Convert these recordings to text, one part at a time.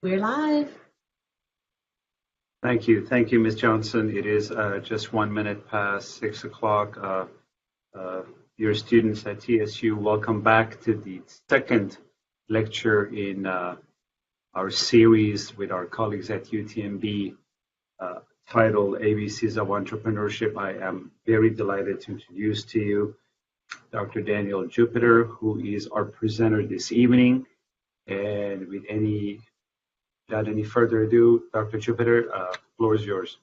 We're live. Thank you, Ms. Johnson. It is just 1 minute past 6 o'clock. Dear students at TSU, welcome back to the second lecture in our series with our colleagues at UTMB titled ABCs of Entrepreneurship. I am very delighted to introduce to you Dr. Daniel Jupiter, who is our presenter this evening. And without any further ado, Dr. Jupiter, floor is yours.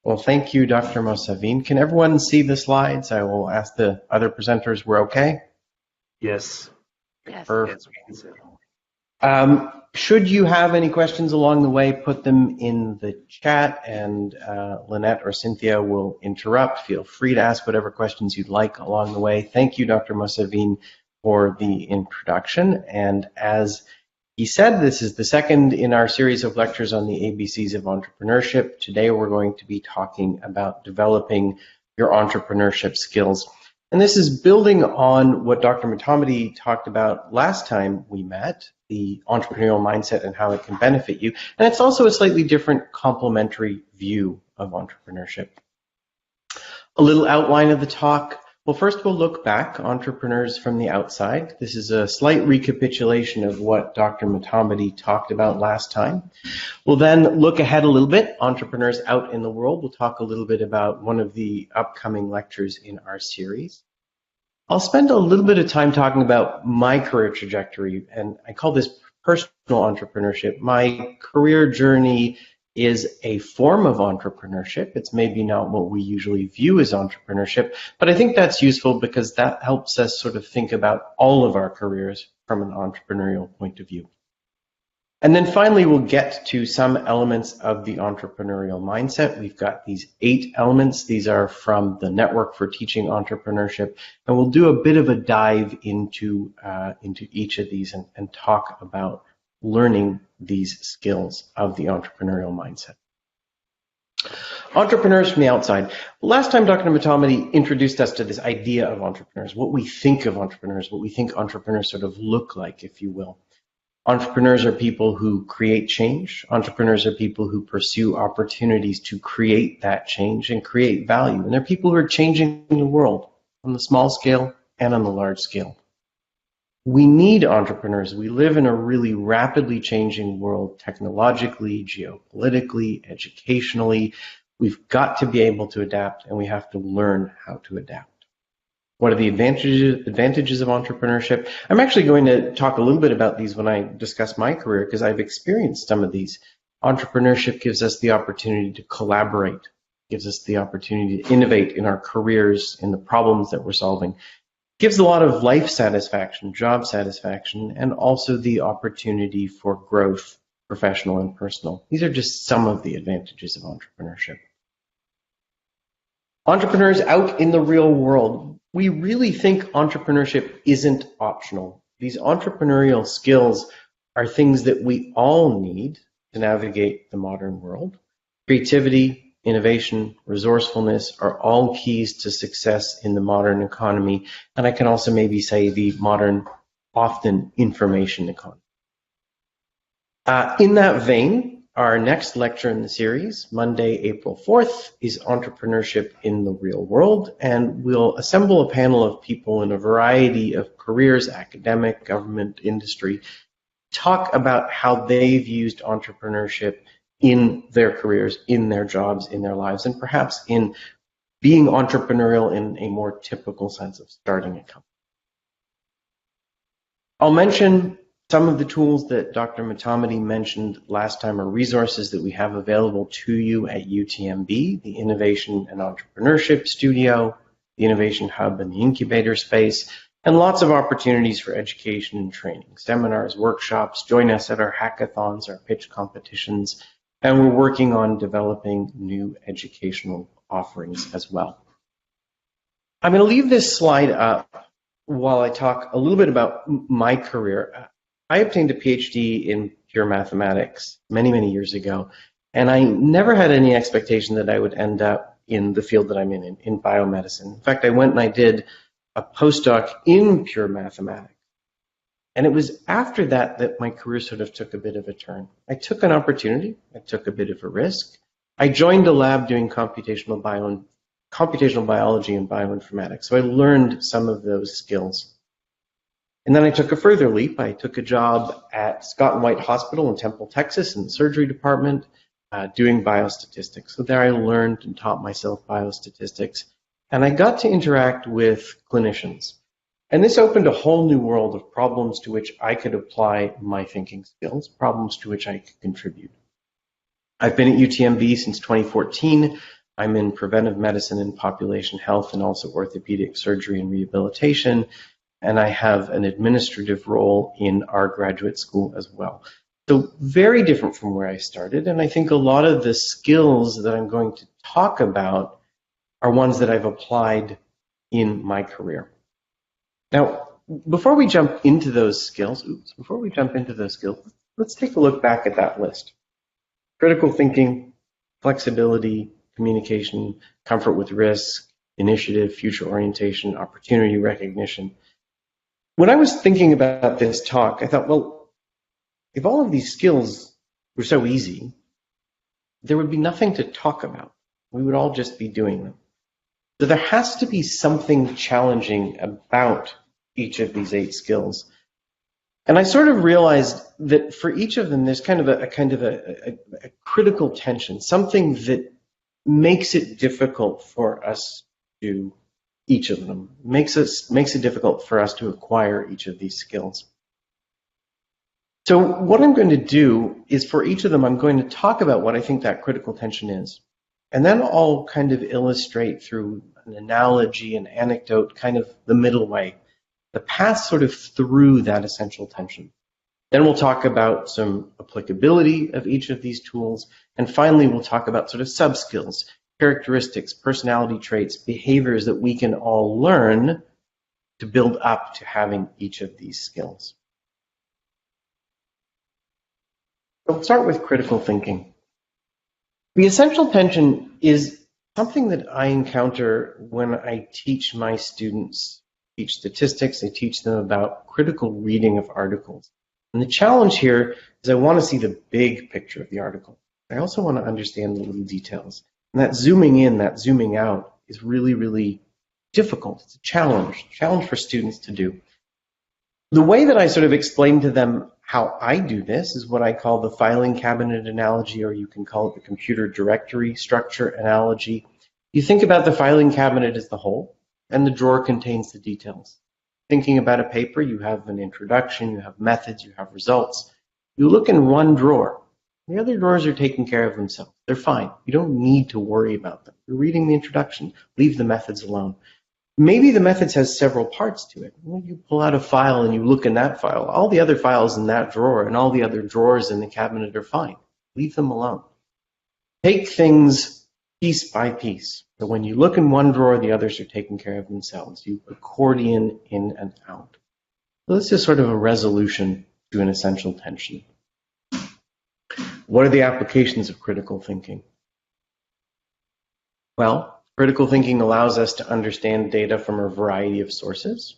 Well, thank you, Dr. Mosavin. Can everyone see the slides? I will ask the other presenters we're okay? Yes. Yes. Perfect. Should you have any questions along the way, put them in the chat, and Lynette or Cynthia will interrupt. Feel free to ask whatever questions you'd like along the way. Thank you, Dr. Mosavin, for the introduction. And as he said, this is the second in our series of lectures on the ABCs of entrepreneurship. Today we're going to be talking about developing your entrepreneurship skills. And this is building on what Dr. Motamedi talked about last time we met, the entrepreneurial mindset and how it can benefit you. And it's also a slightly different complementary view of entrepreneurship. A little outline of the talk. Well, first we'll look back, entrepreneurs from the outside. This is a slight recapitulation of what Dr. Motamedi talked about last time. We'll then look ahead a little bit, entrepreneurs out in the world. We'll talk a little bit about one of the upcoming lectures in our series. I'll spend a little bit of time talking about my career trajectory, and I call this personal entrepreneurship. My career journey is a form of entrepreneurship. It's maybe not what we usually view as entrepreneurship, but I think that's useful because that helps us sort of think about all of our careers from an entrepreneurial point of view. And then finally, we'll get to some elements of the entrepreneurial mindset. We've got these 8 elements. These are from the Network for Teaching Entrepreneurship, and we'll do a bit of a dive into each of these and talk about learning these skills of the entrepreneurial mindset. Entrepreneurs from the outside. Last time Dr. Motamedi introduced us to this idea of entrepreneurs, what we think of entrepreneurs, what we think entrepreneurs sort of look like, if you will. Entrepreneurs are people who create change. Entrepreneurs are people who pursue opportunities to create that change and create value. And they're people who are changing the world on the small scale and on the large scale. We need entrepreneurs. We live in a really rapidly changing world, technologically, geopolitically, educationally. We've got to be able to adapt, and we have to learn how to adapt. What are the advantages of entrepreneurship? I'm actually going to talk a little bit about these when I discuss my career because I've experienced some of these. Entrepreneurship gives us the opportunity to collaborate, gives us the opportunity to innovate in our careers, in the problems that we're solving. Gives a lot of life satisfaction, job satisfaction, and also the opportunity for growth, professional and personal. These are just some of the advantages of entrepreneurship. Entrepreneurs out in the real world. We really think entrepreneurship isn't optional. These entrepreneurial skills are things that we all need to navigate the modern world. Creativity, innovation, resourcefulness are all keys to success in the modern economy, and I can also maybe say the modern, often information economy. In that vein, our next lecture in the series, Monday, April 4th, is Entrepreneurship in the Real World, and we'll assemble a panel of people in a variety of careers, academic, government, industry, talk about how they've used entrepreneurship in their careers, in their jobs, in their lives, and perhaps in being entrepreneurial in a more typical sense of starting a company. I'll mention some of the tools that Dr. Motamedi mentioned last time are resources that we have available to you at UTMB, the Innovation and Entrepreneurship Studio, the Innovation Hub and the Incubator Space, and lots of opportunities for education and training, seminars, workshops. Join us at our hackathons, our pitch competitions, and we're working on developing new educational offerings as well. I'm going to leave this slide up while I talk a little bit about my career. I obtained a PhD in pure mathematics many, many years ago, and I never had any expectation that I would end up in the field that I'm in biomedicine. In fact, I went and I did a postdoc in pure mathematics. And it was after that that my career sort of took a bit of a turn. I took an opportunity. I took a bit of a risk. I joined a lab doing computational biology and bioinformatics. So I learned some of those skills. And then I took a further leap. I took a job at Scott and White Hospital in Temple, Texas, in the surgery department, doing biostatistics. So there I learned and taught myself biostatistics. And I got to interact with clinicians. And this opened a whole new world of problems to which I could apply my thinking skills, problems to which I could contribute. I've been at UTMB since 2014. I'm in preventive medicine and population health and also orthopedic surgery and rehabilitation. And I have an administrative role in our graduate school as well. So very different from where I started. And I think a lot of the skills that I'm going to talk about are ones that I've applied in my career. Now, before we jump into those skills, let's take a look back at that list. Critical thinking, flexibility, communication, comfort with risk, initiative, future orientation, opportunity recognition. When I was thinking about this talk, I thought, well, if all of these skills were so easy, there would be nothing to talk about. We would all just be doing them. So there has to be something challenging about each of these 8 skills. And I sort of realized that for each of them, there's kind of a critical tension, something that makes it difficult for us to do each of them, makes it difficult for us to acquire each of these skills. So what I'm going to do is for each of them, I'm going to talk about what I think that critical tension is. And then I'll kind of illustrate through an analogy, an anecdote, kind of the middle way, the path sort of through that essential tension. Then we'll talk about some applicability of each of these tools. And finally, we'll talk about sort of sub-skills, characteristics, personality traits, behaviors that we can all learn to build up to having each of these skills. So we'll start with critical thinking. The essential tension is something that I encounter when I teach my students, teach statistics, I teach them about critical reading of articles. And the challenge here is I want to see the big picture of the article. I also want to understand the little details. And that zooming in, that zooming out is really, really difficult. It's a challenge for students to do. The way that I sort of explain to them how I do this is what I call the filing cabinet analogy, or you can call it the computer directory structure analogy. You think about the filing cabinet as the whole, and the drawer contains the details. Thinking about a paper, you have an introduction, you have methods, you have results. You look in one drawer. The other drawers are taking care of themselves. They're fine. You don't need to worry about them. You're reading the introduction. Leave the methods alone. Maybe the methods has several parts to it. When you pull out a file and you look in that file, all the other files in that drawer and all the other drawers in the cabinet are fine. Leave them alone. Take things piece by piece. So when you look in one drawer, the others are taking care of themselves. You accordion in and out. So this is sort of a resolution to an essential tension. What are the applications of critical thinking? Well, critical thinking allows us to understand data from a variety of sources.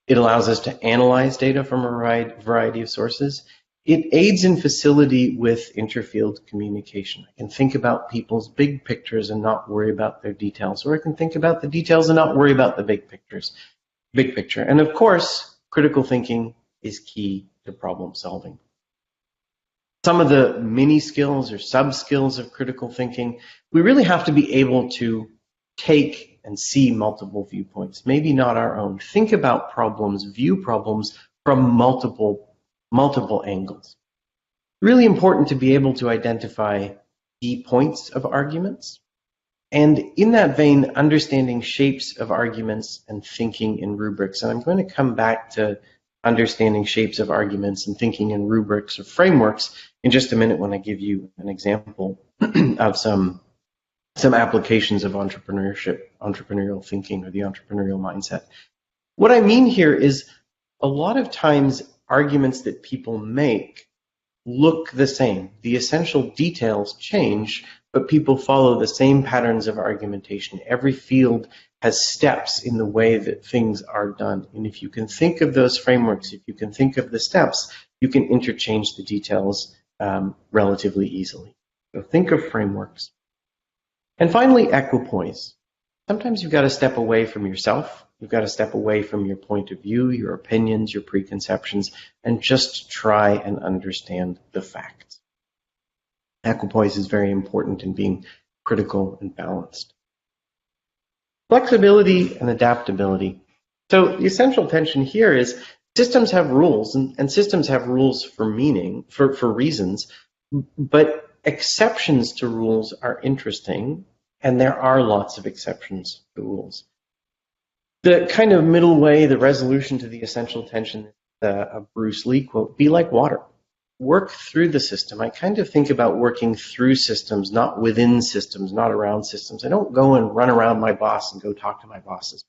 It allows us to analyze data from a variety of sources. It aids in facility with interfield communication. I can think about people's big pictures and not worry about their details, or I can think about the details and not worry about the big picture. And of course, critical thinking is key to problem solving. Some of the mini skills or sub skills of critical thinking, we really have to be able to take and see multiple viewpoints, maybe not our own. Think about problems, view problems from multiple angles. Really important to be able to identify key points of arguments. And in that vein, understanding shapes of arguments and thinking in rubrics. And I'm going to come back to understanding shapes of arguments and thinking in rubrics or frameworks in just a minute when I give you an example of some applications of entrepreneurial thinking, or the entrepreneurial mindset. What I mean here is a lot of times arguments that people make look the same. The essential details change, but people follow the same patterns of argumentation. Every field has steps in the way that things are done. And if you can think of those frameworks, if you can think of the steps, you can interchange the details relatively easily. So think of frameworks. And finally, equipoise. Sometimes you've got to step away from yourself. You've got to step away from your point of view, your opinions, your preconceptions, and just try and understand the facts. Equipoise is very important in being critical and balanced. Flexibility and adaptability. So the essential tension here is systems have rules, and systems have rules for reasons, but exceptions to rules are interesting, and there are lots of exceptions to rules. The kind of middle way, the resolution to the essential tension, a Bruce Lee quote, be like water. Work through the system. I kind of think about working through systems, not within systems, not around systems. I don't go and run around my boss and go talk to my bosses.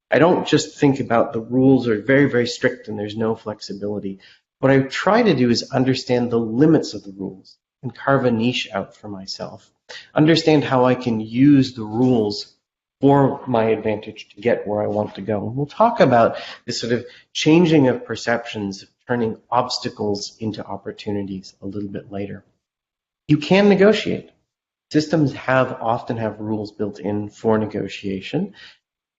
I don't just think about the rules are very, very strict and there's no flexibility. What I try to do is understand the limits of the rules and carve a niche out for myself. Understand how I can use the rules for my advantage to get where I want to go. And we'll talk about this sort of changing of perceptions, turning obstacles into opportunities a little bit later. You can negotiate. Systems often have rules built in for negotiation.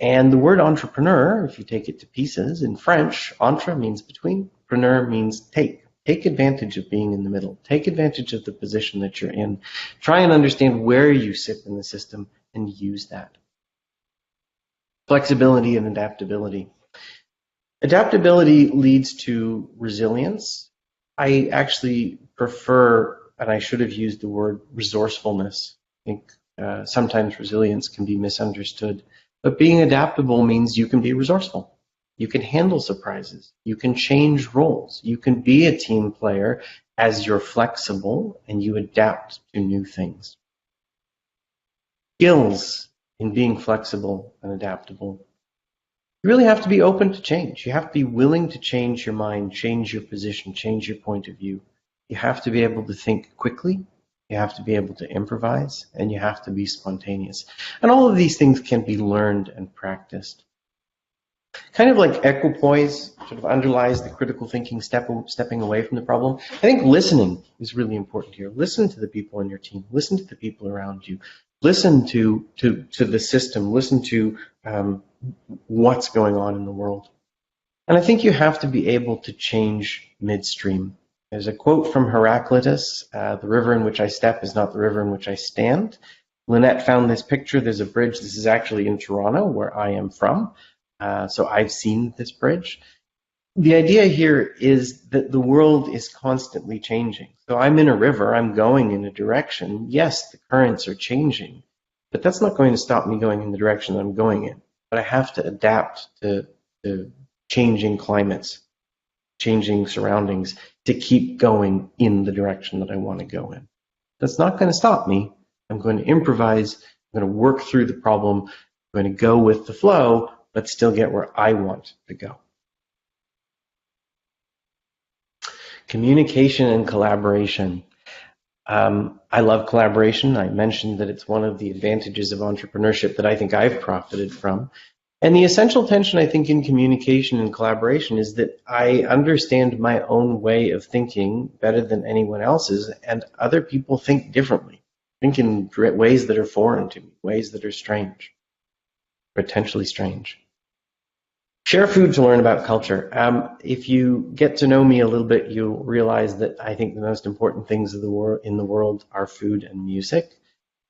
And the word entrepreneur, if you take it to pieces, in French, entre means between, preneur means take. Take advantage of being in the middle. Take advantage of the position that you're in. Try and understand where you sit in the system and use that. Flexibility and adaptability. Adaptability leads to resilience. I actually prefer, and I should have used the word resourcefulness. I think sometimes resilience can be misunderstood. But being adaptable means you can be resourceful. You can handle surprises. You can change roles. You can be a team player as you're flexible and you adapt to new things. Skills in being flexible and adaptable. You really have to be open to change. You have to be willing to change your mind, change your position, change your point of view. You have to be able to think quickly. You have to be able to improvise, and you have to be spontaneous. And all of these things can be learned and practiced. Kind of like equipoise sort of underlies the critical thinking stepping away from the problem. I think listening is really important here. Listen to the people on your team. Listen to the people around you. Listen to the system. Listen to what's going on in the world. And I think you have to be able to change midstream. There's a quote from Heraclitus, the river in which I step is not the river in which I stand. Lynette found this picture. There's a bridge. This is actually in Toronto, where I am from. So I've seen this bridge. The idea here is that the world is constantly changing. So I'm in a river. I'm going in a direction. Yes, the currents are changing, but that's not going to stop me going in the direction that I'm going in. But I have to adapt to changing climates, changing surroundings, to keep going in the direction that I want to go in. That's not going to stop me. I'm going to improvise. I'm going to work through the problem. I'm going to go with the flow, but still get where I want to go. Communication and collaboration. I love collaboration. I mentioned that it's one of the advantages of entrepreneurship that I think I've profited from. And the essential tension, I think, in communication and collaboration is that I understand my own way of thinking better than anyone else's, and other people think differently, think in ways that are foreign to me, ways that are strange, potentially strange. Share food to learn about culture. If you get to know me a little bit, you'll realize that I think the most important things in the world are food and music.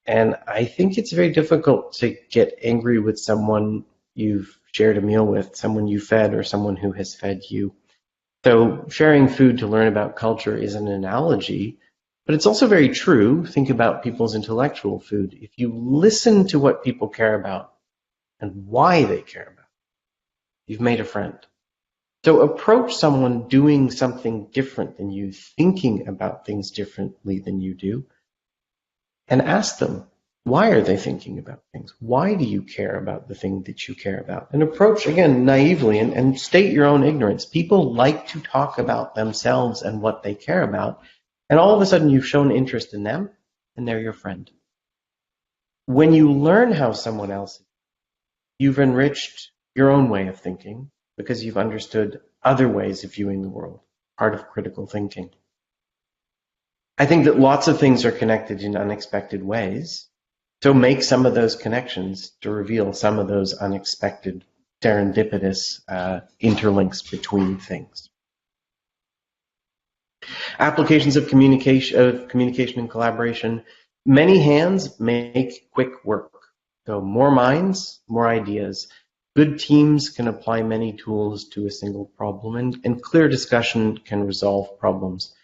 And I think it's very difficult to get angry with someone you've shared a meal with, someone you fed, or someone who has fed you. So sharing food to learn about culture is an analogy, but it's also very true. Think about people's intellectual food. If you listen to what people care about and why they care about, you've made a friend. So approach someone doing something different than you, thinking about things differently than you do, and ask them, why are they thinking about things? Why do you care about the thing that you care about? And approach, again, naively and state your own ignorance. People like to talk about themselves and what they care about, and all of a sudden you've shown interest in them, and they're your friend. When you learn how someone else, you've enriched your own way of thinking because you've understood other ways of viewing the world, part of critical thinking. I think that lots of things are connected in unexpected ways. So make some of those connections to reveal some of those unexpected serendipitous interlinks between things. Applications of communication and collaboration. Many hands make quick work. So more minds, more ideas. Good teams can apply many tools to a single problem, and clear discussion can resolve problems.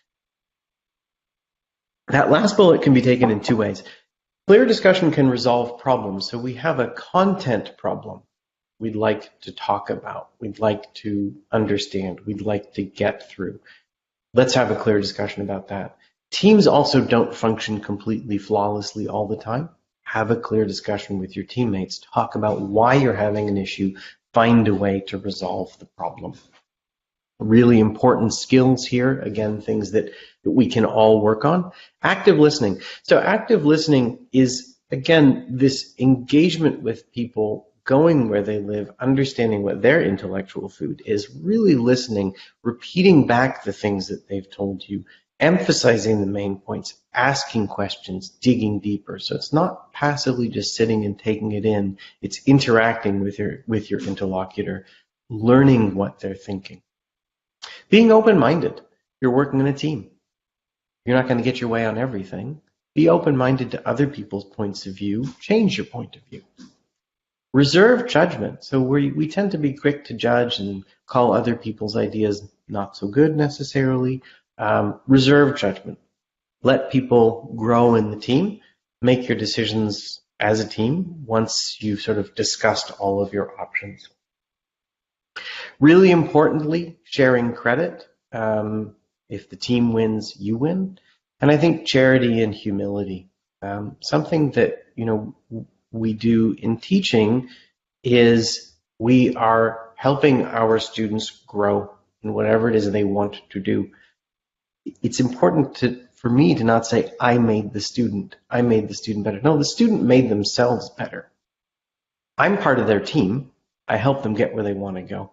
That last bullet can be taken in two ways. Clear discussion can resolve problems. So we have a content problem we'd like to talk about, we'd like to understand, we'd like to get through. Let's have a clear discussion about that. Teams also don't function completely flawlessly all the time. Have a clear discussion with your teammates. Talk about why you're having an issue. Find a way to resolve the problem. Really important skills here. Again, things that we can all work on. Active listening. So active listening is, again, this engagement with people, going where they live, understanding what their intellectual food is, really listening, repeating back the things that they've told you, emphasizing the main points, asking questions, digging deeper. So it's not passively just sitting and taking it in. It's interacting with your interlocutor, learning what they're thinking. Being open-minded. You're working in a team. You're not going to get your way on everything. Be open-minded to other people's points of view. Change your point of view. Reserve judgment. So we tend to be quick to judge and call other people's ideas not so good necessarily. Reserve judgment. Let people grow in the team. Make your decisions as a team once you've sort of discussed all of your options. Really importantly, sharing credit. If the team wins, you win. And I think charity and humility. Something that we do in teaching is we are helping our students grow in whatever it is they want to do. It's important for me to not say, I made the student better. No, the student made themselves better. I'm part of their team. I help them get where they want to go.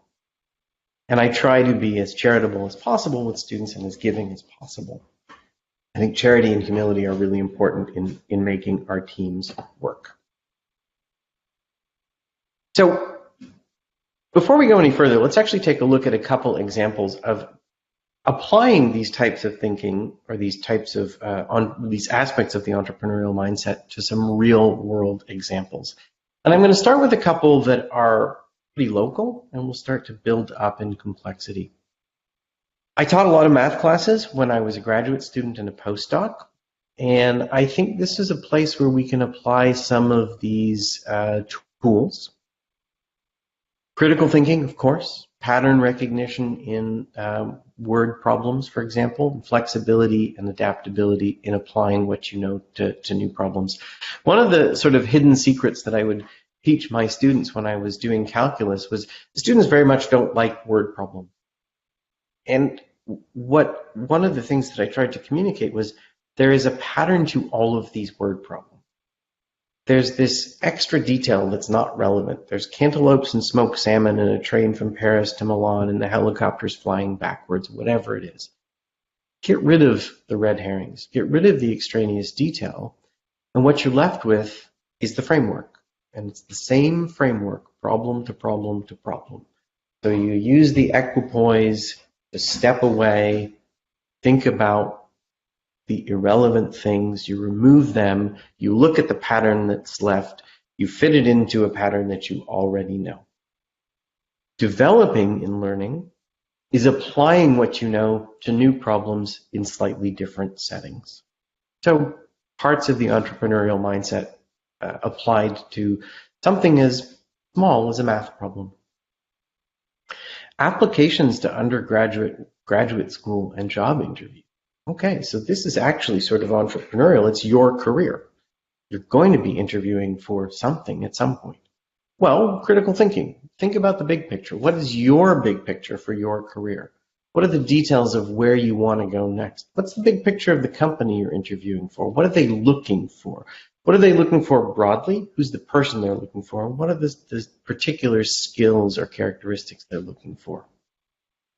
And I try to be as charitable as possible with students and as giving as possible. I think charity and humility are really important in making our teams work. So before we go any further, let's actually take a look at a couple examples of applying these types of thinking or these types of these aspects of the entrepreneurial mindset to some real world examples. And I'm going to start with a couple that are pretty local, and we'll start to build up in complexity. I taught a lot of math classes when I was a graduate student and a postdoc, and I think this is a place where we can apply some of these tools. Critical thinking, of course, pattern recognition in word problems, for example, flexibility and adaptability in applying what you know to new problems. One of the sort of hidden secrets that I would teach my students when I was doing calculus was the students very much don't like word problems. And one of the things that I tried to communicate was there is a pattern to all of these word problems. There's this extra detail that's not relevant. There's cantaloupes and smoked salmon in a train from Paris to Milan and the helicopters flying backwards, whatever it is. Get rid of the red herrings. Get rid of the extraneous detail. And what you're left with is the framework. And it's the same framework, problem to problem to problem. So you use the equipoise to step away, think about the irrelevant things, you remove them, you look at the pattern that's left, you fit it into a pattern that you already know. Developing in learning is applying what you know to new problems in slightly different settings. So parts of the entrepreneurial mindset applied to something as small as a math problem. Applications to undergraduate, graduate school, and job interview. Okay, so this is actually sort of entrepreneurial. It's your career. You're going to be interviewing for something at some point. Well, critical thinking. Think about the big picture. What is your big picture for your career? What are the details of where you want to go next? What's the big picture of the company you're interviewing for? What are they looking for? What are they looking for broadly? Who's the person they're looking for? And what are the particular skills or characteristics they're looking for?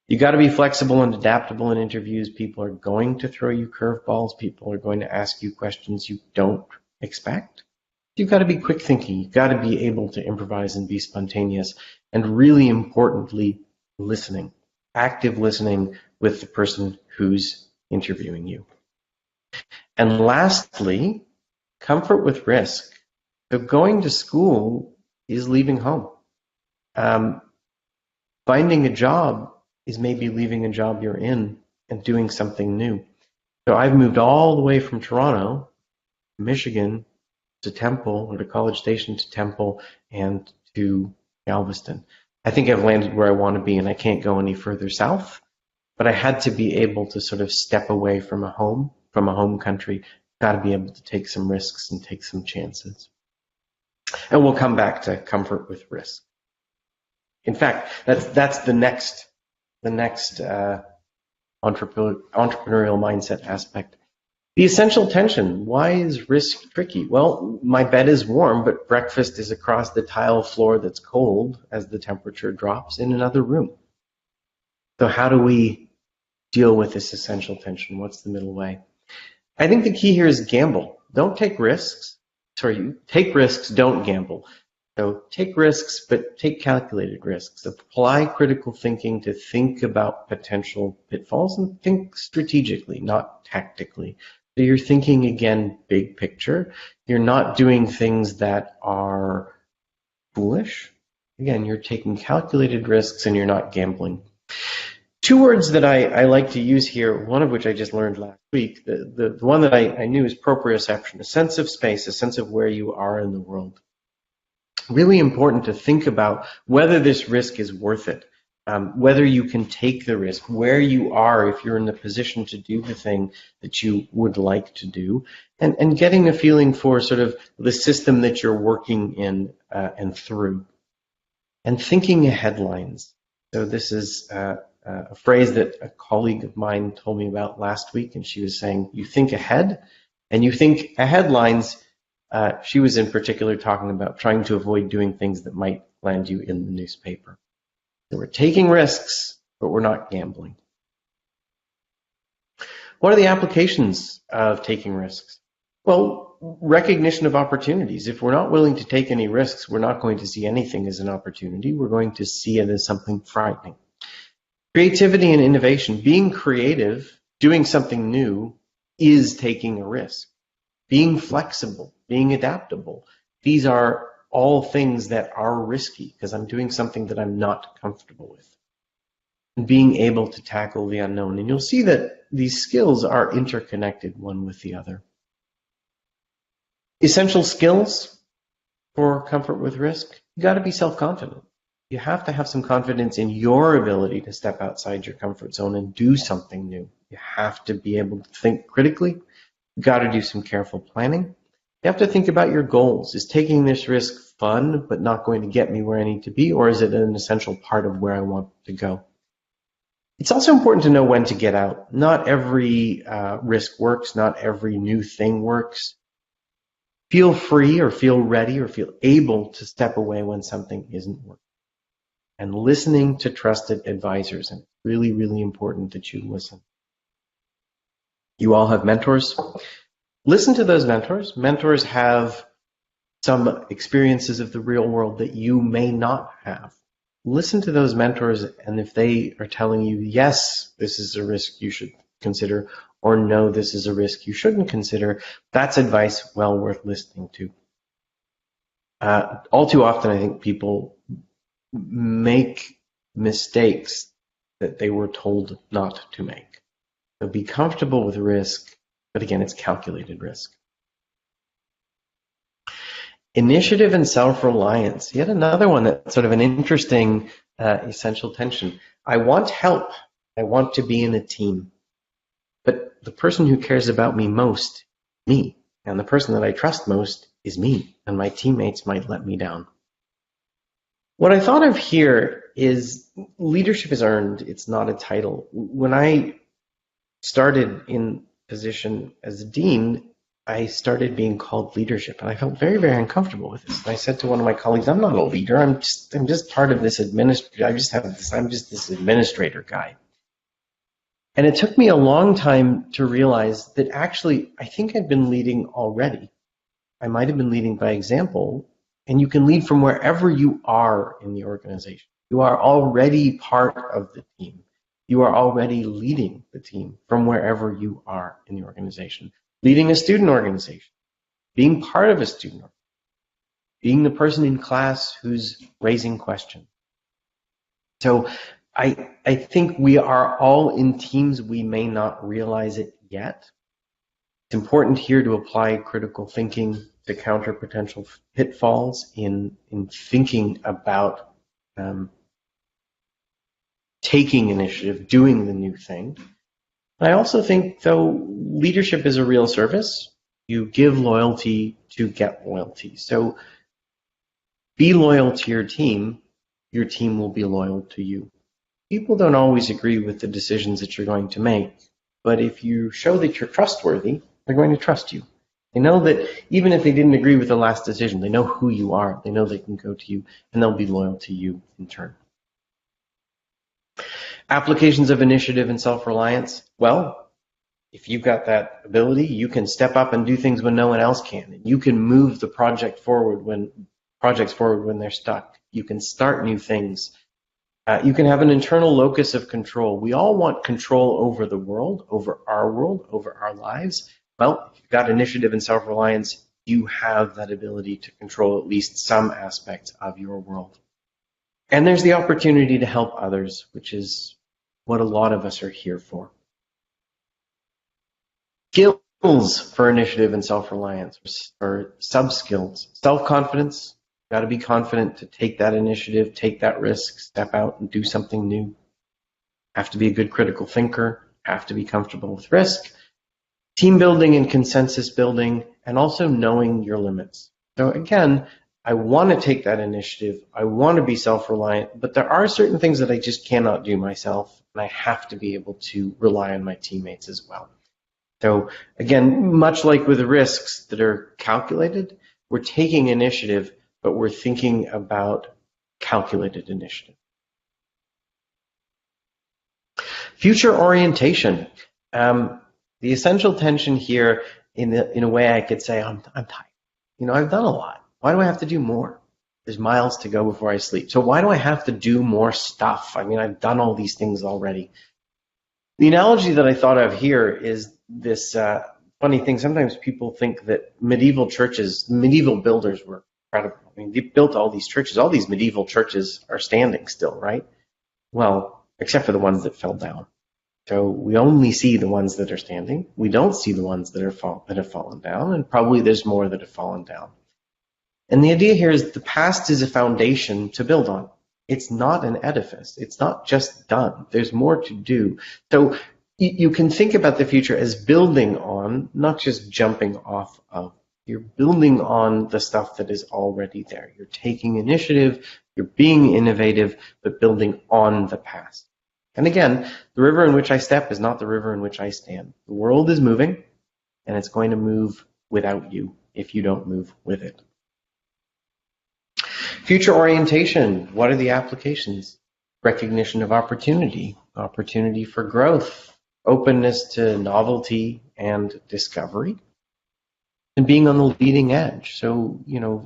You got to be flexible and adaptable in interviews. People are going to throw you curveballs. People are going to ask you questions you don't expect. You've got to be quick thinking. You've got to be able to improvise and be spontaneous. And really importantly, listening. Active listening with the person who's interviewing you. And lastly, comfort with risk. So going to school is leaving home. Finding a job is maybe leaving a job you're in and doing something new. So I've moved all the way from Toronto, Michigan, to Temple, or to College Station to Temple, and to Galveston. I think I've landed where I want to be, and I can't go any further south. But I had to be able to sort of step away from a home country. Got to be able to take some risks and take some chances. And we'll come back to comfort with risk. In fact, that's the next entrepreneurial mindset aspect. The essential tension. Why is risk tricky? Well, my bed is warm, but breakfast is across the tile floor that's cold as the temperature drops in another room. So how do we deal with this essential tension? What's the middle way? I think the key here is gamble. Don't take risks. Take risks, don't gamble. So take risks, but take calculated risks. Apply critical thinking to think about potential pitfalls and think strategically, not tactically. So you're thinking, again, big picture. You're not doing things that are foolish. Again, you're taking calculated risks and you're not gambling. Two words that I like to use here, one of which I just learned last week. The one that I knew is proprioception, a sense of space, a sense of where you are in the world. Really important to think about whether this risk is worth it, whether you can take the risk, where you are if you're in the position to do the thing that you would like to do, and getting a feeling for sort of the system that you're working in and through. And thinking ahead lines. So this is a phrase that a colleague of mine told me about last week, and she was saying, you think ahead, and you think ahead lines. She was in particular talking about trying to avoid doing things that might land you in the newspaper. So we're taking risks, but we're not gambling. What are the applications of taking risks? Well, recognition of opportunities. If we're not willing to take any risks, we're not going to see anything as an opportunity. We're going to see it as something frightening. Creativity and innovation. Being creative, doing something new, is taking a risk. Being flexible, being adaptable. These are all things that are risky because I'm doing something that I'm not comfortable with. And being able to tackle the unknown. And you'll see that these skills are interconnected one with the other. Essential skills for comfort with risk. You got to be self-confident. You have to have some confidence in your ability to step outside your comfort zone and do something new. You have to be able to think critically. You've got to do some careful planning. You have to think about your goals. Is taking this risk fun but not going to get me where I need to be, or is it an essential part of where I want to go? It's also important to know when to get out. Not every risk works. Not every new thing works. Feel free or feel ready or feel able to step away when something isn't working. And listening to trusted advisors. And it's really, really important that you listen. You all have mentors. Listen to those mentors. Mentors have some experiences of the real world that you may not have. Listen to those mentors, and if they are telling you, yes, this is a risk you should consider, or no, this is a risk you shouldn't consider, that's advice well worth listening to. All too often, I think people make mistakes that they were told not to make. So be comfortable with risk, but again, it's calculated risk. Initiative and self-reliance. Yet another one that's sort of an interesting essential tension. I want help. I want to be in a team. But the person who cares about me most, me. And the person that I trust most is me. And my teammates might let me down. What I thought of here is leadership is earned. It's not a title. When I started in position as a dean, I started being called leadership, and I felt very, very uncomfortable with this. And I said to one of my colleagues, "I'm not a leader. I'm just part of this I'm just this administrator guy." And it took me a long time to realize that actually, I think I'd been leading already. I might have been leading by example, and you can lead from wherever you are in the organization. You are already part of the team. You are already leading the team from wherever you are in the organization. Leading a student organization, being part of a student organization, being the person in class who's raising questions. So I think we are all in teams. We may not realize it yet. It's important here to apply critical thinking to counter potential pitfalls in thinking about taking initiative, doing the new thing. I also think, though, leadership is a real service. You give loyalty to get loyalty. So be loyal to your team will be loyal to you. People don't always agree with the decisions that you're going to make, but if you show that you're trustworthy, they're going to trust you. They know that even if they didn't agree with the last decision, they know who you are. They know they can go to you, and they'll be loyal to you in turn. Applications of initiative and self-reliance. Well, if you've got that ability, you can step up and do things when no one else can. You can move the projects forward when they're stuck. You can start new things. You can have an internal locus of control. We all want control over the world, over our lives. Well, if you've got initiative and self-reliance, you have that ability to control at least some aspects of your world. And there's the opportunity to help others, which is what a lot of us are here for. Skills for initiative and self-reliance, or sub-skills. Self-confidence. Got to be confident to take that initiative, take that risk, step out and do something new. Have to be a good critical thinker, have to be comfortable with risk. Team building and consensus building, and also knowing your limits. So again, I want to take that initiative, I want to be self-reliant, but there are certain things that I just cannot do myself, and I have to be able to rely on my teammates as well. So again, much like with risks that are calculated, we're taking initiative, but we're thinking about calculated initiative. Future orientation. The essential tension here, in a way I could say, I'm tired. I've done a lot. Why do I have to do more? There's miles to go before I sleep. So why do I have to do more stuff? I've done all these things already. The analogy that I thought of here is this funny thing. Sometimes people think that medieval builders were incredible. They built all these churches. All these medieval churches are standing still, right? Well, except for the ones that fell down. So we only see the ones that are standing. We don't see the ones that have fallen down, and probably there's more that have fallen down. And the idea here is the past is a foundation to build on. It's not an edifice. It's not just done. There's more to do. So you can think about the future as building on, not just jumping off of. You're building on the stuff that is already there. You're taking initiative, you're being innovative, but building on the past. And again, the river in which I step is not the river in which I stand. The world is moving, and it's going to move without you if you don't move with it. Future orientation. What are the applications? Recognition of opportunity, opportunity for growth, openness to novelty and discovery, and being on the leading edge. So,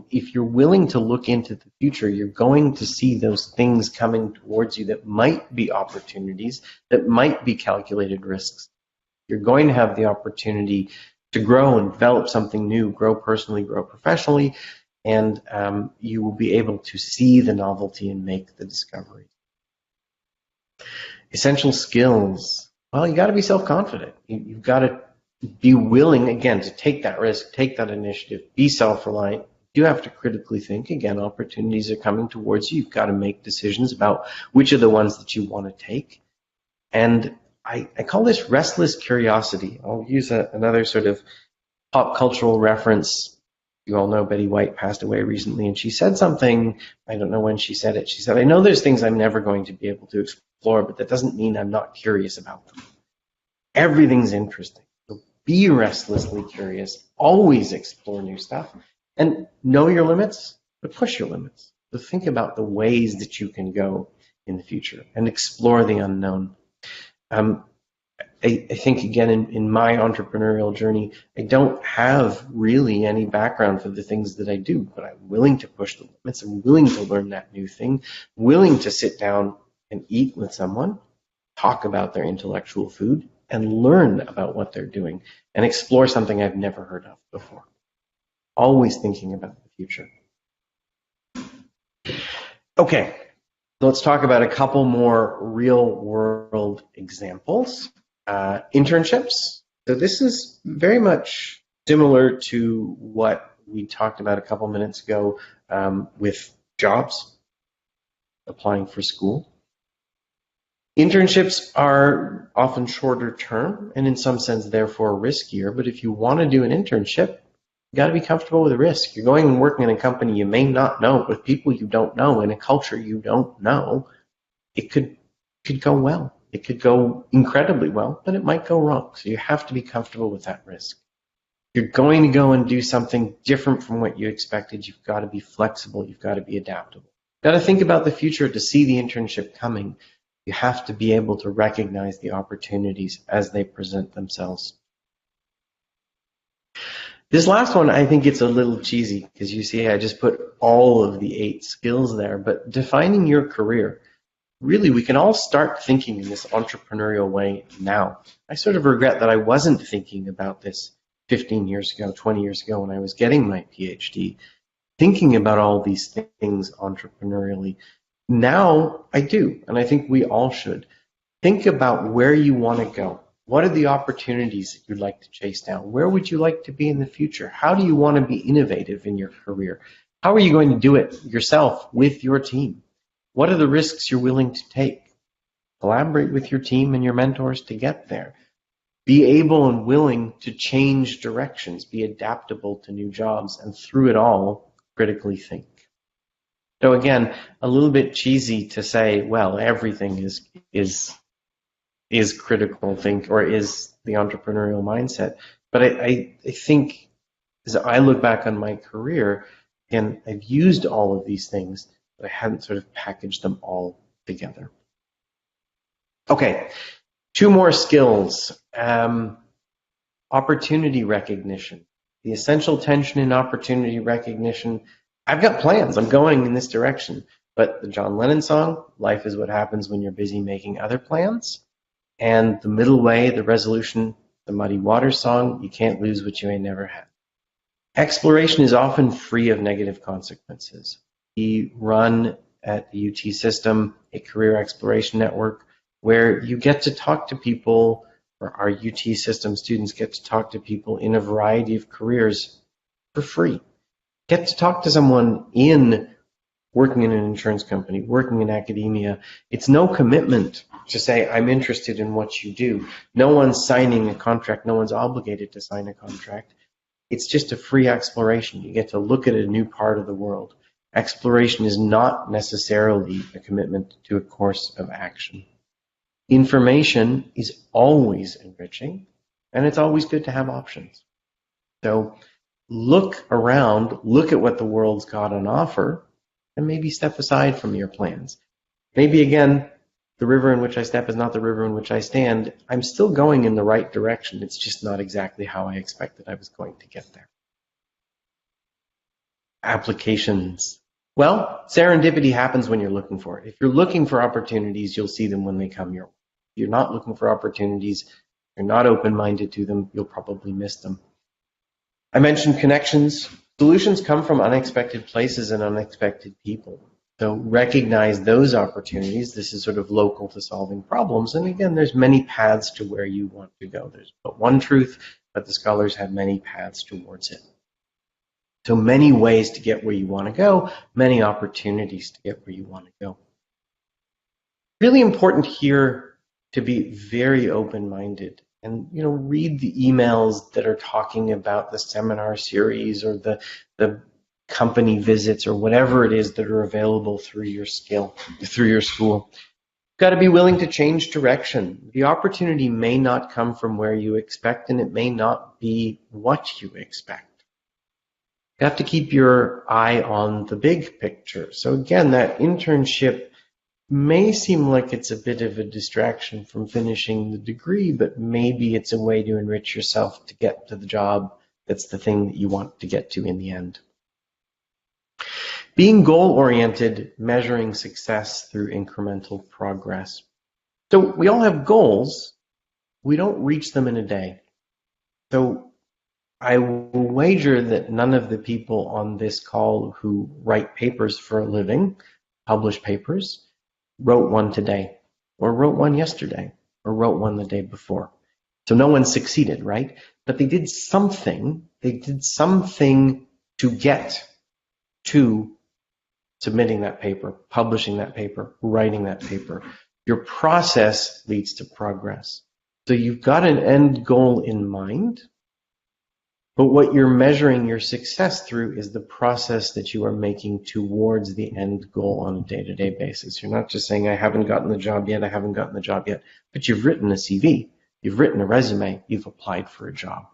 if you're willing to look into the future, you're going to see those things coming towards you that might be opportunities, that might be calculated risks. You're going to have the opportunity to grow and develop something new, grow personally, grow professionally, and you will be able to see the novelty and make the discovery. Essential skills. Well, you got to be self-confident. You've got to be willing, again, to take that risk, take that initiative, be self-reliant. You have to critically think. Again, opportunities are coming towards you. You've got to make decisions about which are the ones that you want to take. And I call this restless curiosity. I'll use another sort of pop cultural reference. You all know Betty White passed away recently, and she said something, I don't know when she said it. She said, I know there's things I'm never going to be able to explore, but that doesn't mean I'm not curious about them. Everything's interesting. So be restlessly curious, always explore new stuff, and know your limits, but push your limits. So think about the ways that you can go in the future and explore the unknown. I think, again, in my entrepreneurial journey, I don't have really any background for the things that I do, but I'm willing to push the limits. I'm willing to learn that new thing, willing to sit down and eat with someone, talk about their intellectual food, and learn about what they're doing and explore something I've never heard of before. Always thinking about the future. Okay, let's talk about a couple more real-world examples. Internships. So this is very much similar to what we talked about a couple minutes ago with jobs, applying for school. Internships are often shorter term and in some sense therefore riskier, but if you want to do an internship, you got to be comfortable with the risk. You're going and working in a company you may not know, with people you don't know, in a culture you don't know. It could go well. It could go incredibly well, but it might go wrong. So you have to be comfortable with that risk. You're going to go and do something different from what you expected. You've got to be flexible. You've got to be adaptable. You've got to think about the future to see the internship coming. You have to be able to recognize the opportunities as they present themselves. This last one, I think it's a little cheesy because you see I just put all of the 8 skills there, but defining your career. Really, we can all start thinking in this entrepreneurial way now. I sort of regret that I wasn't thinking about this 15 years ago, 20 years ago when I was getting my PhD, thinking about all these things entrepreneurially. Now I do, and I think we all should. Think about where you want to go. What are the opportunities that you'd like to chase down? Where would you like to be in the future? How do you want to be innovative in your career? How are you going to do it yourself with your team? What are the risks you're willing to take? Collaborate with your team and your mentors to get there. Be able and willing to change directions, be adaptable to new jobs, and through it all, critically think. So again, a little bit cheesy to say, well, everything is critical think or is the entrepreneurial mindset. But I think as I look back on my career, again, I've used all of these things, but I hadn't sort of packaged them all together. Okay, 2 more skills. Opportunity recognition. The essential tension in opportunity recognition. I've got plans. I'm going in this direction. But the John Lennon song, life is what happens when you're busy making other plans. And the middle way, the resolution, the Muddy Waters song, you can't lose what you ain't never had. Exploration is often free of negative consequences. We run at the UT system a career exploration network where you get to talk to people, or our UT system students get to talk to people in a variety of careers for free. Get to talk to someone in working in an insurance company, working in academia. It's no commitment to say, I'm interested in what you do. No one's signing a contract. No one's obligated to sign a contract. It's just a free exploration. You get to look at a new part of the world. Exploration is not necessarily a commitment to a course of action. Information is always enriching, and it's always good to have options. So look around, look at what the world's got on offer, and maybe step aside from your plans. Maybe, again, the river in which I step is not the river in which I stand. I'm still going in the right direction. It's just not exactly how I expected I was going to get there. Applications. Well, serendipity happens when you're looking for it. If you're looking for opportunities, you'll see them when they come your way. If you're not looking for opportunities, you're not open-minded to them, you'll probably miss them. I mentioned connections. Solutions come from unexpected places and unexpected people. So recognize those opportunities. This is sort of local to solving problems. And again, there's many paths to where you want to go. There's but one truth, but the scholars have many paths towards it. So many ways to get where you want to go, many opportunities to get where you want to go. Really important here to be very open-minded and read the emails that are talking about the seminar series or the company visits or whatever it is that are available through your school. You've got to be willing to change direction. The opportunity may not come from where you expect, and it may not be what you expect. You have to keep your eye on the big picture. So again, that internship may seem like it's a bit of a distraction from finishing the degree, but maybe it's a way to enrich yourself to get to the job that's the thing that you want to get to in the end. Being goal-oriented, measuring success through incremental progress. So we all have goals. We don't reach them in a day. So I will wager that none of the people on this call who write papers for a living, publish papers, wrote one today, or wrote one yesterday, or wrote one the day before. So no one succeeded, right? But they did something. They did something to get to submitting that paper, publishing that paper, writing that paper. Your process leads to progress. So you've got an end goal in mind, but what you're measuring your success through is the process that you are making towards the end goal on a day-to-day basis. You're not just saying, I haven't gotten the job yet, I haven't gotten the job yet, but you've written a CV, you've written a resume, you've applied for a job.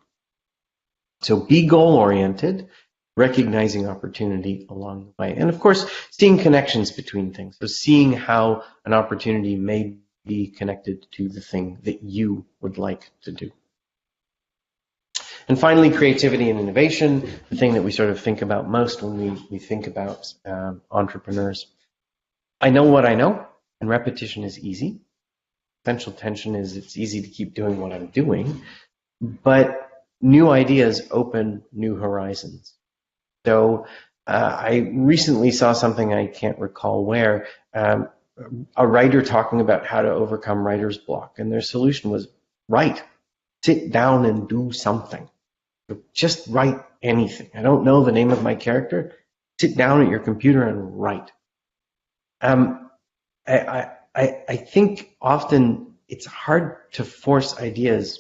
So be goal-oriented, recognizing opportunity along the way. And of course, seeing connections between things. So seeing how an opportunity may be connected to the thing that you would like to do. And finally, creativity and innovation, the thing that we sort of think about most when we think about entrepreneurs. I know what I know, and repetition is easy. Essential tension is it's easy to keep doing what I'm doing, but new ideas open new horizons. So I recently saw something, I can't recall where, a writer talking about how to overcome writer's block, and their solution was write. Sit down and do something. Just write anything. I don't know the name of my character. Sit down at your computer and write. I think often it's hard to force ideas,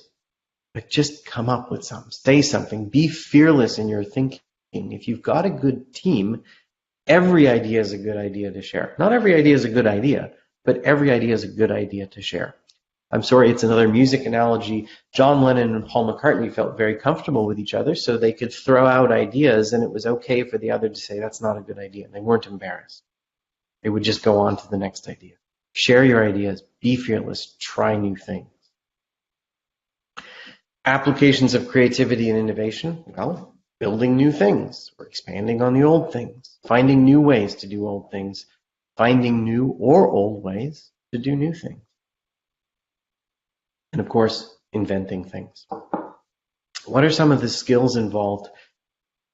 but just come up with something. Say something. Be fearless in your thinking. If you've got a good team, every idea is a good idea to share. Not every idea is a good idea, but every idea is a good idea to share. I'm sorry, it's another music analogy. John Lennon and Paul McCartney felt very comfortable with each other, so they could throw out ideas, and it was okay for the other to say, that's not a good idea. They weren't embarrassed. They would just go on to the next idea. Share your ideas. Be fearless. Try new things. Applications of creativity and innovation. Well, building new things or expanding on the old things. Finding new ways to do old things. Finding new or old ways to do new things. And of course, inventing things. What are some of the skills involved?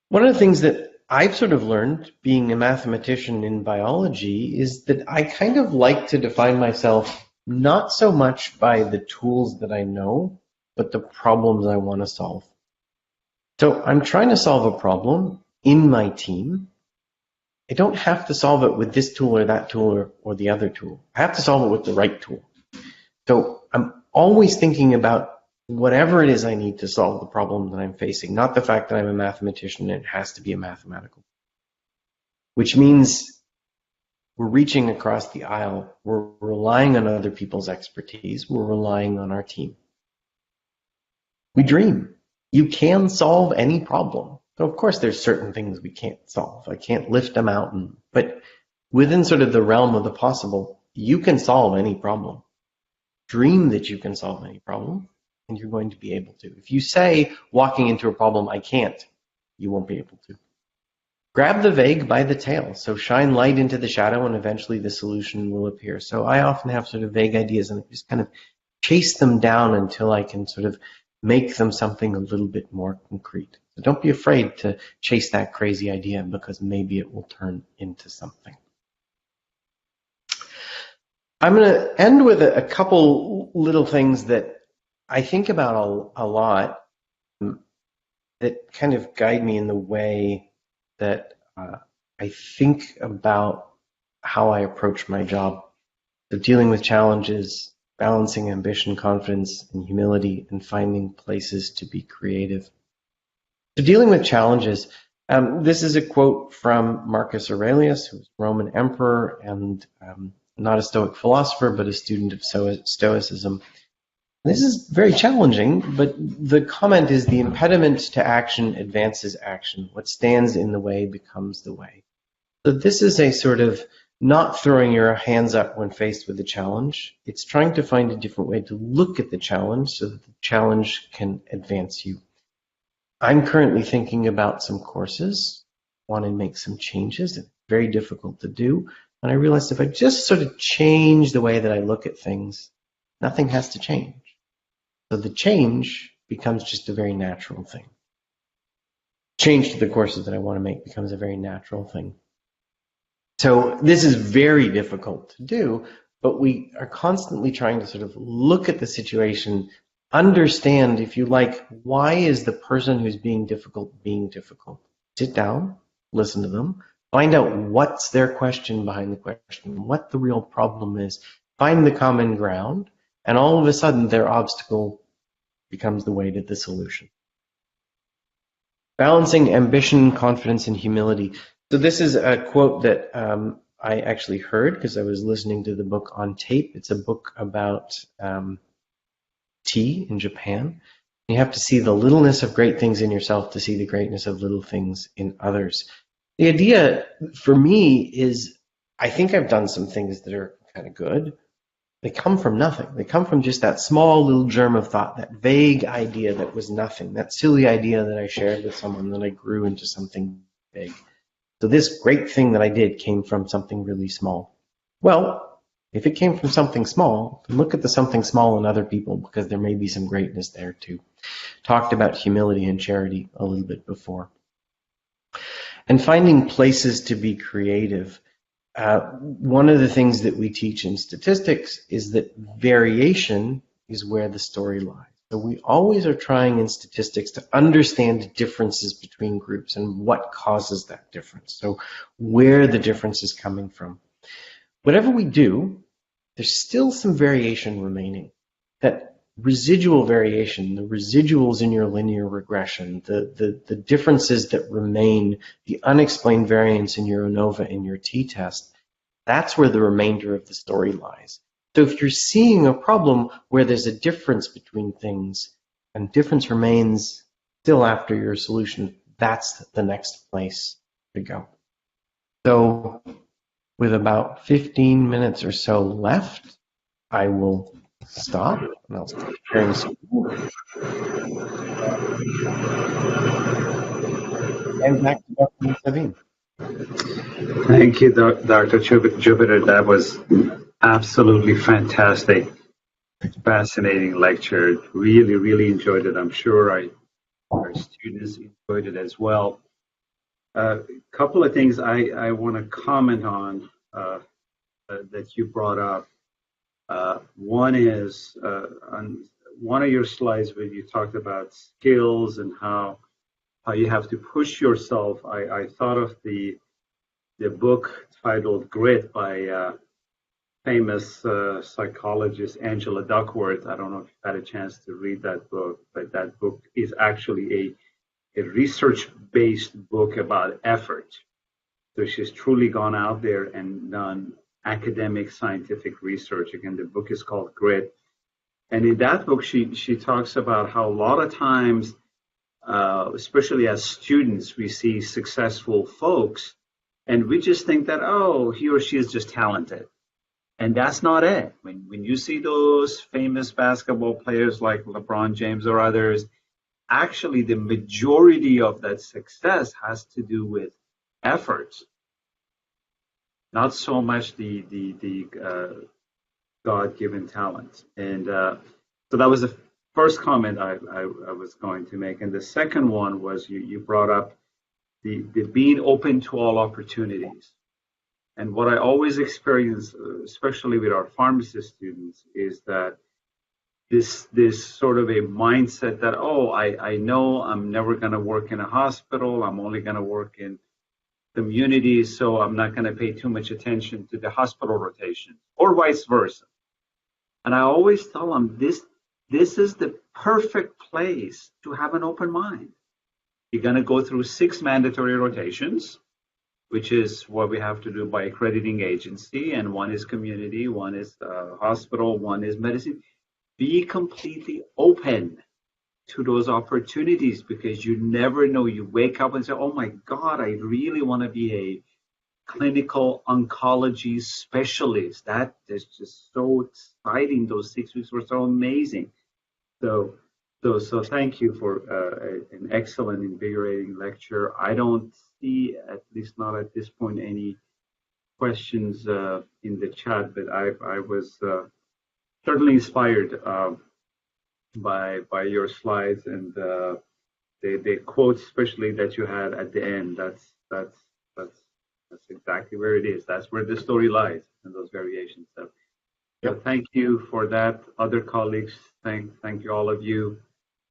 One of the things that I've sort of learned, being a mathematician in biology, is that I kind of like to define myself not so much by the tools that I know, but the problems I want to solve. So I'm trying to solve a problem in my team. I don't have to solve it with this tool or that tool or the other tool. I have to solve it with the right tool. So I'm always thinking about whatever it is I need to solve the problem that I'm facing, not the fact that I'm a mathematician and it has to be a mathematical. Which means we're reaching across the aisle. We're relying on other people's expertise. We're relying on our team. We dream. You can solve any problem. So of course there's certain things we can't solve. I can't lift a mountain. But within sort of the realm of the possible, you can solve any problem. Dream that you can solve any problem, and you're going to be able to. If you say, walking into a problem, I can't, you won't be able to. Grab the vague by the tail. So shine light into the shadow, and eventually the solution will appear. So I often have sort of vague ideas, and I just kind of chase them down until I can sort of make them something a little bit more concrete. So don't be afraid to chase that crazy idea, because maybe it will turn into something. I'm going to end with a couple little things that I think about a lot that kind of guide me in the way that I think about how I approach my job. So dealing with challenges, balancing ambition, confidence, and humility, and finding places to be creative. So dealing with challenges, this is a quote from Marcus Aurelius, who was a Roman emperor and not a Stoic philosopher, but a student of Stoicism. This is very challenging, but the comment is the impediment to action advances action. What stands in the way becomes the way. So this is a sort of not throwing your hands up when faced with a challenge. It's trying to find a different way to look at the challenge so that the challenge can advance you. I'm currently thinking about some courses, want to make some changes. It's very difficult to do. And I realized if I just sort of change the way that I look at things, nothing has to change. So the change becomes just a very natural thing. Change to the courses that I want to make becomes a very natural thing. So this is very difficult to do, but we are constantly trying to sort of look at the situation, understand, if you like, why is the person who's being difficult? Sit down, listen to them, find out what's their question behind the question, what the real problem is, find the common ground, and all of a sudden their obstacle becomes the way to the solution. Balancing ambition, confidence, and humility. So this is a quote that I actually heard because I was listening to the book on tape. It's a book about tea in Japan. You have to see the littleness of great things in yourself to see the greatness of little things in others. The idea for me is I think I've done some things that are kind of good. They come from nothing. They come from just that small little germ of thought, that vague idea that was nothing, that silly idea that I shared with someone that I grew into something big. So this great thing that I did came from something really small. Well, if it came from something small, look at the something small in other people because there may be some greatness there too. Talked about humility and charity a little bit before. And finding places to be creative. One of the things that we teach in statistics is that variation is where the story lies. So we always are trying in statistics to understand differences between groups and what causes that difference. So where the difference is coming from. Whatever we do, there's still some variation remaining. That residual variation, the residuals in your linear regression, the differences that remain, the unexplained variance in your ANOVA and your t-test, that's where the remainder of the story lies. So if you're seeing a problem where there's a difference between things and difference remains still after your solution, that's the next place to go. So with about 15 minutes or so left, I will stop and I'll start sharing screen. And back to Dr. Sabine. Thank you, Dr. Jupiter. That was absolutely fantastic, fascinating lecture. Really, really enjoyed it. I'm sure our students enjoyed it as well. A couple of things I want to comment on that you brought up. One is on one of your slides where you talked about skills and how you have to push yourself. I thought of the book titled Grit by famous psychologist Angela Duckworth. I don't know if you've had a chance to read that book, but that book is actually a research-based book about effort. So she's truly gone out there and done academic scientific research. Again, the book is called Grit. And in that book, she talks about how a lot of times, especially as students, we see successful folks and we just think that, oh, he or she is just talented. And that's not it. When you see those famous basketball players like LeBron James or others, actually the majority of that success has to do with effort, not so much the God-given talent. And so that was the first comment I was going to make. And the second one was you brought up the being open to all opportunities. And what I always experience, especially with our pharmacy students, is that this sort of a mindset that, oh, I know I'm never going to work in a hospital. I'm only going to work in communities, so I'm not going to pay too much attention to the hospital rotation, or vice versa. And I always tell them this is the perfect place to have an open mind. You're going to go through 6 mandatory rotations, which is what we have to do by accrediting agency, and one is community, one is hospital, one is medicine. Be completely open to those opportunities, because you never know. You wake up and say, oh my God, I really want to be a clinical oncology specialist. That is just so exciting. Those 6 weeks were so amazing. So thank you for an excellent, invigorating lecture. I don't see, at least not at this point, any questions in the chat, but I was certainly inspired by your slides and the quotes, especially that you had at the end. That's exactly where it is. That's where the story lies, in those variations. So thank you for that. Other colleagues, thank you, all of you.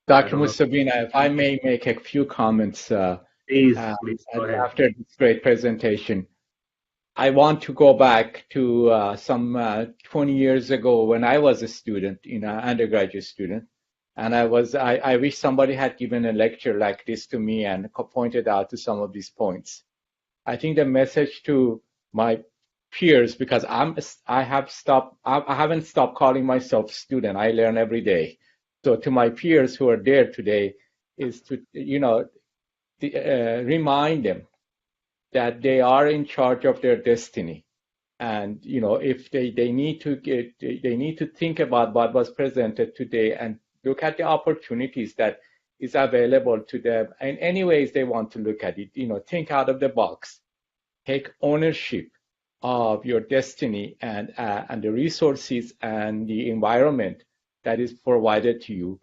Dr. Musabina, if I may make a few comments please go ahead. After this great presentation. I want to go back to some 20 years ago when I was a student, undergraduate student, and I wish somebody had given a lecture like this to me and pointed out to some of these points. I think the message to my peers, because I haven't stopped calling myself student. I learn every day. So to my peers who are there today, is to remind them that they are in charge of their destiny, and if they need to think about what was presented today and look at the opportunities that is available to them in any ways they want to look at it. Think out of the box, take ownership of your destiny and the resources and the environment that is provided to you.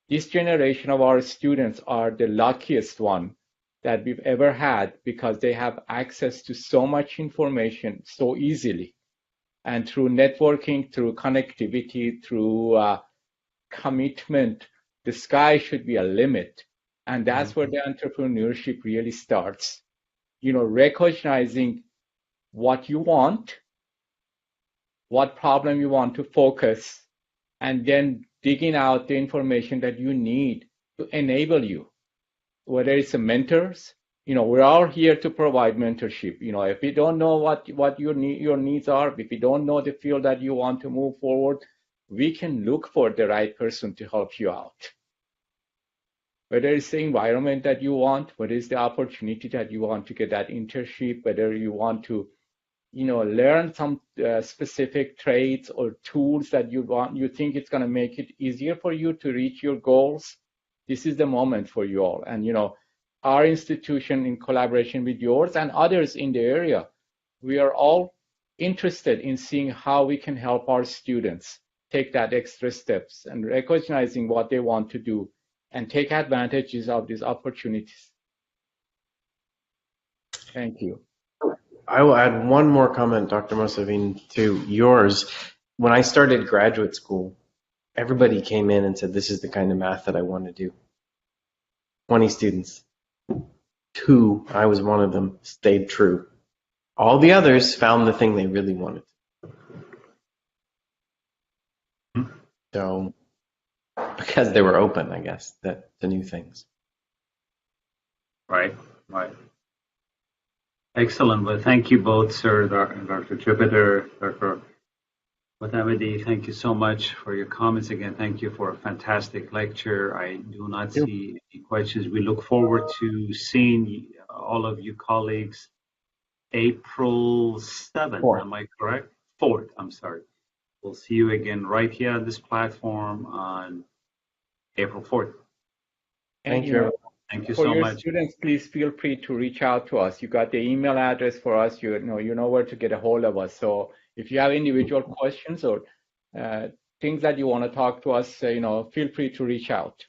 This generation of our students are the luckiest one that we've ever had, because they have access to so much information so easily. And through networking, through connectivity, through commitment, the sky should be a limit. And that's where the entrepreneurship really starts. Recognizing what you want, what problem you want to focus, and then digging out the information that you need to enable you. Whether it's a mentors, we're all here to provide mentorship. If you don't know what your needs are, if you don't know the field that you want to move forward, we can look for the right person to help you out. Whether it's the environment that you want, whether it's the opportunity that you want to get that internship, whether you want to learn some specific traits or tools that you think it's going to make it easier for you to reach your goals. This is the moment for you all. And, our institution, in collaboration with yours and others in the area, we are all interested in seeing how we can help our students take that extra steps and recognizing what they want to do and take advantages of these opportunities. Thank you. I will add one more comment, Dr. Mosavin, to yours. When I started graduate school, everybody came in and said, this is the kind of math that I want to do. 20 students. 2, I was one of them, stayed true. All the others found the thing they really wanted. So, because they were open, I guess, to new things. Right. Excellent. Well, thank you both, sir, Dr. Tripiter, Dr. Adaptability. Thank you so much for your comments. Again, thank you for a fantastic lecture. I do not see any questions. We look forward to seeing all of you colleagues April 7th. 4th. Am I correct? 4th, I'm sorry. We'll see you again right here on this platform on April 4th. Thank you. Thank you so much. For your students, please feel free to reach out to us. You got the email address for us. You know where to get a hold of us. So if you have individual questions or things that you want to talk to us, feel free to reach out.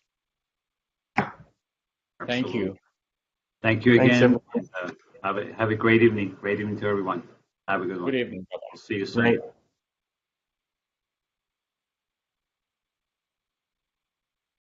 Absolutely. Thank you. Thank you again. Thanks, Have a great evening. Great evening to everyone. Have a good one. Good evening. We'll see you soon. Right.